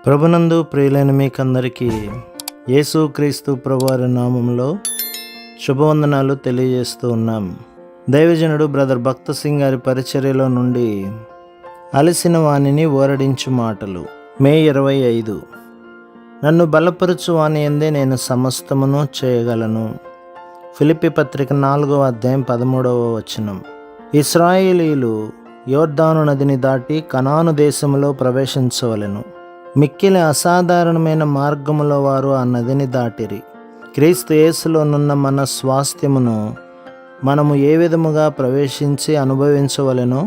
ప్రభునందు ప్రియులైన మీకందరికీ యేసుక్రీస్తు ప్రభువారి నామంలో శుభవందనాలు తెలియజేస్తూ ఉన్నాం. దైవజనుడు బ్రదర్ భక్త సింగ్ గారి పరిచర్యలో నుండి అలసిన వానిని ఓరడించు మాటలు. మే 25. నన్ను బలపరచు వాని యందే నేను సమస్తమును చేయగలను. ఫిలిప్పీ పత్రిక 4వ అధ్యాయం 13వ వచనం. ఇశ్రాయేలీయులు యోర్దాను నదిని దాటి కనాను దేశంలో ప్రవేశించవలెను. మిక్కిలి అసాధారణమైన మార్గములో వారు ఆ నదిని దాటిరి. క్రీస్తు యేసులోనున్న మన స్వాస్థ్యమును మనము ఏ విధముగా ప్రవేశించి అనుభవించవలెనో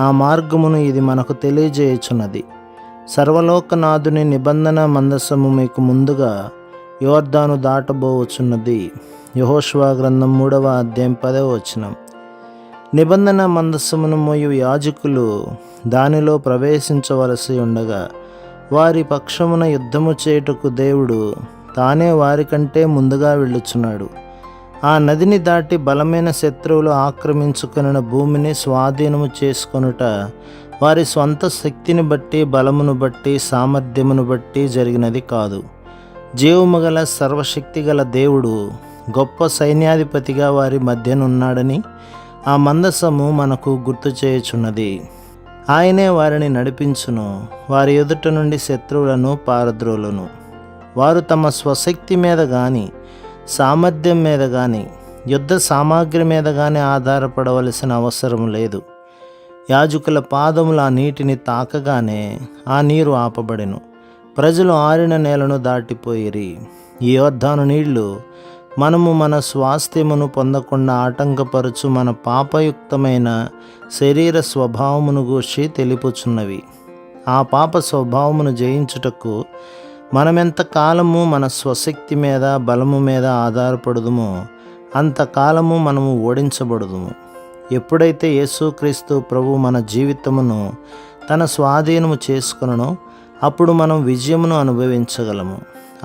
ఆ మార్గమును ఇది మనకు తెలియజేయుచున్నది. సర్వలోకనాథుని నిబంధన మందసము మీకు ముందుగా యోర్దాను దాటబోవచ్చున్నది. యెహోషువ గ్రంథం 3వ అధ్యాయం 10వ వచనం. నిబంధన మందసమును మోయు యాజకులు దానిలో ప్రవేశించవలసి ఉండగా వారి పక్షమున యుద్ధము చేయుటకు దేవుడు తానే వారికంటే ముందుగా వెళ్ళుచున్నాడు. ఆ నదిని దాటి బలమైన శత్రువులు ఆక్రమించుకొనిన భూమిని స్వాధీనము చేసుకొనుట వారి స్వంత శక్తిని బట్టి, బలమును బట్టి, సామర్థ్యమును బట్టి జరిగినది కాదు. జీవము గల సర్వశక్తి గల దేవుడు గొప్ప సైన్యాధిపతిగా వారి మధ్యనున్నాడని ఆ మందసము మనకు గుర్తు చేయుచున్నది. ఆయనే వారిని నడిపించును, వారి ఎదుట నుండి శత్రువులను పారద్రోలును. వారు తమ స్వశక్తి మీద కానీ, సామర్థ్యం మీద కానీ, యుద్ధ సామాగ్రి మీద కానీ ఆధారపడవలసిన అవసరం లేదు. యాజకుల పాదములు ఆ నీటిని తాకగానే ఆ నీరు ఆపబడెను. ప్రజలు ఆరిన నేలను దాటిపోయిరి. ఈ యోర్దాను నీళ్లు మనము మన స్వాస్థ్యమును పొందకుండా ఆటంకపరచు మన పాపయుక్తమైన శరీర స్వభావమును గూర్చి తెలుపుచున్నవి. ఆ పాప స్వభావమును జయించుటకు మనమెంత కాలము మన స్వశక్తి మీద, బలము మీద ఆధారపడుదుమో అంతకాలము మనము ఓడించబడుదుము. ఎప్పుడైతే యేసుక్రీస్తు ప్రభు మన జీవితమును తన స్వాధీనము చేసుకొనునో అప్పుడు మనం విజయమును అనుభవించగలము.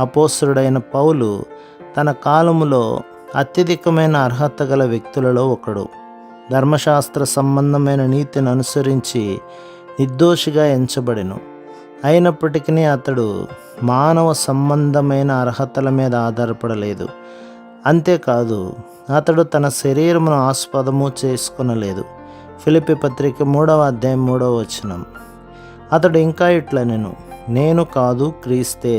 అపోస్తలుడైన పౌలు తన కాలములో అత్యధికమైన అర్హత గల వ్యక్తులలో ఒకడు. ధర్మశాస్త్ర సంబంధమైన నీతిని అనుసరించి నిర్దోషిగా ఎంచబడెను. అయినప్పటికీ అతడు మానవ సంబంధమైన అర్హతల మీద ఆధారపడలేదు. అంతేకాదు, అతడు తన శరీరమును ఆస్పదము చేసుకొనలేదు. ఫిలిప్పీ పత్రిక 3వ అధ్యాయం 3వ వచనం. అతడు ఇంకా ఇట్లనెను, నేను కాదు క్రీస్తే.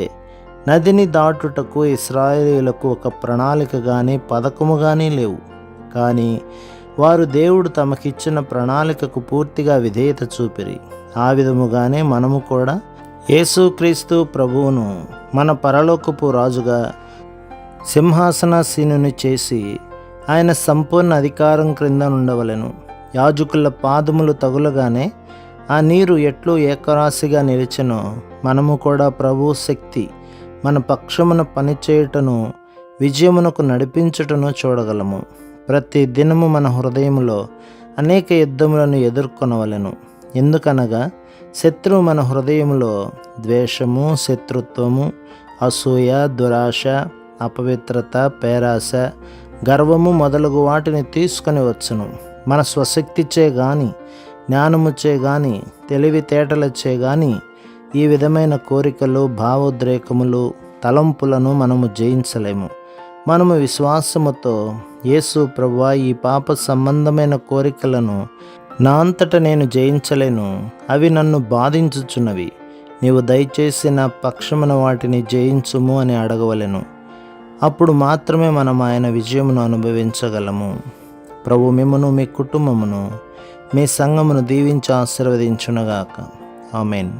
నదిని దాటుటకు ఇశ్రాయేలీయులకు ఒక ప్రణాళిక కానీ, పథకము కానీ లేవు. కానీ వారు దేవుడు తమకిచ్చిన ప్రణాళికకు పూర్తిగా విధేయత చూపిరి. ఆ విధముగానే మనము కూడా యేసుక్రీస్తు ప్రభువును మన పరలోకపు రాజుగా సింహాసనాసీనుని చేసి ఆయన సంపూర్ణ అధికారం క్రింద ఉండవలెను. యాజకుల పాదములు తగులగానే ఆ నీరు ఎట్లు ఏకరాశిగా నిలిచెనో మనము కూడా ప్రభు శక్తి మన పక్షమున పనిచేయుటను, విజయమునకు నడిపించుటను చూడగలము. ప్రతి దినము మన హృదయంలో అనేక యుద్ధములను ఎదుర్కొనవలెను. ఎందుకనగా శత్రువు మన హృదయంలో ద్వేషము, శత్రుత్వము, అసూయ, దురాశ, అపవిత్రత, పేరాశ, గర్వము మొదలగు వాటిని తీసుకొని వచ్చును. మన స్వశక్తిచే గాని, జ్ఞానముచే గాని, తెలివితేటలచే గాని ఈ విధమైన కోరికలు, భావోద్రేకములు, తలంపులను మనము జయించలేము. మనము విశ్వాసముతో యేసు ప్రభువా, ఈ పాప సంబంధమైన కోరికలను నా అంతట నేను జయించలేను, అవి నన్ను బాధించుచున్నవి, నీవు దయచేసి నా పక్షమున వాటిని జయించుము అని అడగవలెను. అప్పుడు మాత్రమే మనం ఆయన విజయమును అనుభవించగలము. ప్రభు మిమ్మును, మీ కుటుంబమును, మీ సంఘమును దీవించి ఆశీర్వదించునుగాక. ఆమేన్.